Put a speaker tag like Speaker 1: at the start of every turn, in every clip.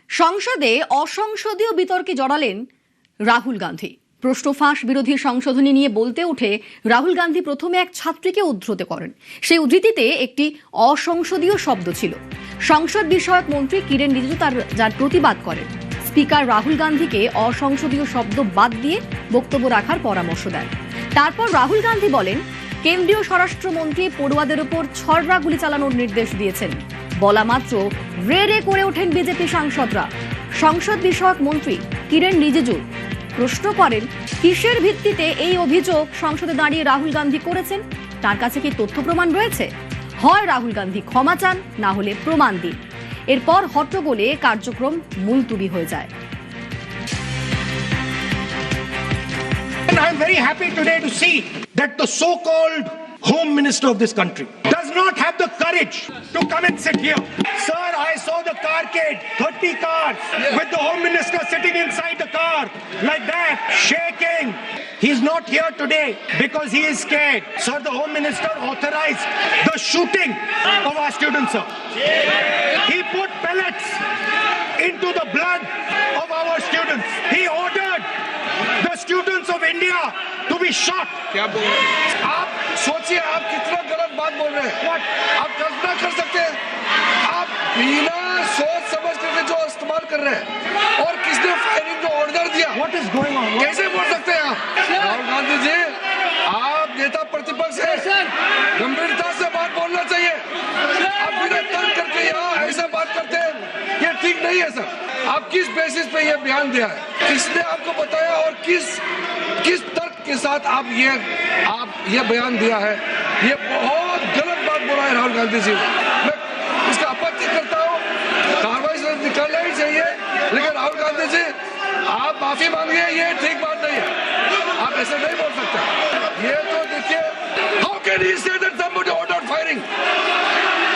Speaker 1: সংসদে অসংসদীয় বিতর্কে জড়ালেন রাহুল গান্ধী। প্রশ্ন ফাঁস বিরোধী সংশোধনী নিয়ে বলতে উঠে রাহুল গান্ধী প্রথমে এক ছাত্রীকে উদ্ধৃত করেন। সেই উদ্ধৃতিতে একটি অসংসদীয় শব্দ ছিল। সংসদ বিষয়ক মন্ত্রী কিরেন রিজিজু যার প্রতিবাদ করেন। স্পিকার রাহুল গান্ধীকে অসংসদীয় শব্দ বাদ দিয়ে বক্তব্য রাখার পরামর্শ দেন। তারপর রাহুল গান্ধী বলেন, কেন্দ্রীয় স্বরাষ্ট্রমন্ত্রী পড়ুয়াদের উপর ছড়রা গুলি চালানোর নির্দেশ দিয়েছেন। বলা মাত্র রে রে করে ওঠেন বিজেপি সাংসদরা। সংসদ বিষয়ক মন্ত্রী কিরেন রিজিজু প্রশ্ন করেন, কিসের ভিত্তিতে এই অভিযোগ সংসদে দাঁড়িয়ে রাহুল গান্ধী করেছেন? তার কাছে কি তথ্য প্রমাণ রয়েছে? হয় রাহুল গান্ধী ক্ষমা চান, না হলে প্রমাণ দিন। এরপর হট্টগোলে কার্যক্রম মুলতুবি হয়ে যায়।
Speaker 2: And I'm very happy today to see that the so-called Home Minister of this country does not have the courage to come and sit here. Sir, I saw the carcade, 30 cars, with the Home Minister sitting inside the car like that, shaking. He's not here today because he is scared. Sir, the Home Minister authorized the shooting of our students, sir. He put pellets into the blood of our students. He ordered the students of India to be shot.
Speaker 3: क्या बोल रहे हैं आप? सोचिए आप कितना गलत बात बोल रहे हैं। आप कल्पना कर सकते हैं आप बिना सोच समझ करके जो इस्तेमाल कर रहे हैं, और किसने फायरिंग जो ऑर्डर दिया,
Speaker 2: What is going on?
Speaker 3: कैसे बोल सकते हैं आप? राहुल गांधी जी, आप नेता प्रतिपक्ष है, गंभीरता से बात बोलना चाहिए। आप बिना तर्क करके यहाँ ऐसा बात करते हैं, ये ठीक नहीं है सर। आप किस बेसिस पे ये बयान दिया है, किसने आपको बताया, और किस तर्क के साथ आप ये बयान दिया है? ये बहुत गलत बात बोला है राहुल गांधी जी। मैं इसका आपत्ति करता हूँ, कार्रवाई से निकालना ही चाहिए, लेकिन राहुल गांधी जी आप माफी मांगिए, ये ठीक बात नहीं है। आप ऐसे नहीं बोल सकते। ये तो देखिए, how can he say that somebody ordered firing?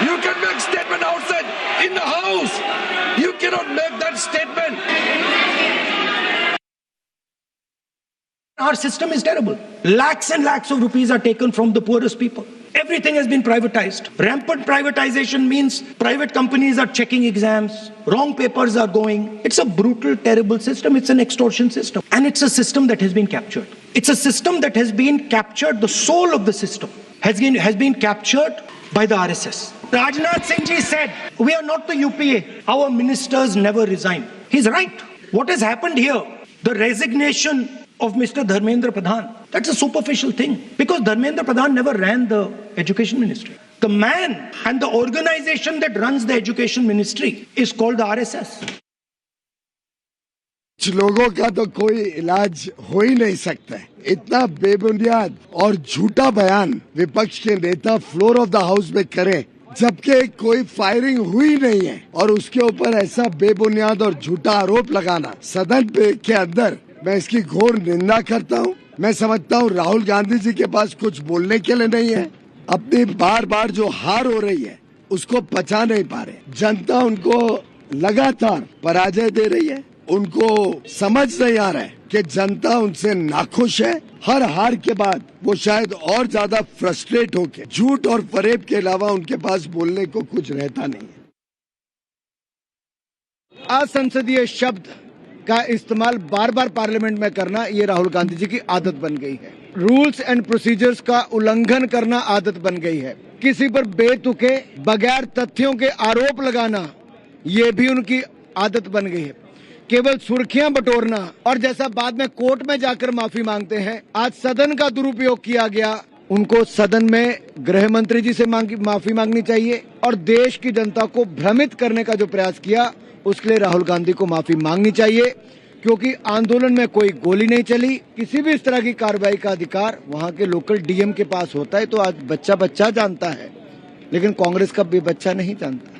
Speaker 3: You can make statement outside in the house. You cannot make that statement.
Speaker 2: Our system is terrible. Lakhs and lakhs of rupees are taken from the poorest people. Everything has been privatized. Rampant privatization means private companies are checking exams, wrong papers are going. It's a brutal, terrible system. It's an extortion system. And it's a system that has been captured. It's a system that has been captured. The soul of the system has been captured by the RSS. Rajnath Singh ji said, we are not the UPA. Our ministers never resign. He's right. What has happened here? The resignation of Mr. Dharmendra Pradhan. That's a superficial thing, because Dharmendra Pradhan never ran the education ministry. The man and the organization that runs the education ministry is called the RSS.
Speaker 4: लोगों का तो कोई इलाज हो ही नहीं सकता है। इतना बेबुनियाद और झूठा बयान विपक्ष के नेता फ्लोर ऑफ द हाउस में करें, जबकि कोई फायरिंग हुई नहीं है, और उसके ऊपर ऐसा बेबुनियाद और झूठा आरोप लगाना सदन के अंदर, मैं इसकी घोर निंदा करता हूँ। मैं समझता हूँ राहुल गांधी जी के पास कुछ बोलने के लिए नहीं है। अपनी बार बार जो हार हो रही है उसको पचा नहीं पा रहे। जनता उनको लगातार पराजय दे रही है। उनको समझ नहीं आ रहा है कि जनता उनसे नाखुश है। हर हार के बाद वो शायद और ज्यादा फ्रस्ट्रेट होके झूठ और फरेब के अलावा उनके पास बोलने को कुछ रहता नहीं है।
Speaker 5: असंसदीय शब्द का इस्तेमाल बार बार पार्लियामेंट में करना, ये राहुल गांधी जी की आदत बन गई है। रूल्स एंड प्रोसीजर्स का उल्लंघन करना आदत बन गई है। किसी पर बेतुके बगैर तथ्यों के आरोप लगाना, ये भी उनकी आदत बन गई है। केवल सुर्खियां बटोरना, और जैसा बाद में कोर्ट में जाकर माफी मांगते हैं, आज सदन का दुरुपयोग किया गया। उनको सदन में गृह मंत्री जी से माफी मांगनी चाहिए, और देश की जनता को भ्रमित करने का जो प्रयास किया उसके लिए राहुल गांधी को माफी मांगनी चाहिए, क्योंकि आंदोलन में कोई गोली नहीं चली। किसी भी इस तरह की कार्रवाई का अधिकार वहां के लोकल डीएम के पास होता है। तो आज बच्चा जानता है, लेकिन कांग्रेस का भी बच्चा नहीं जानता।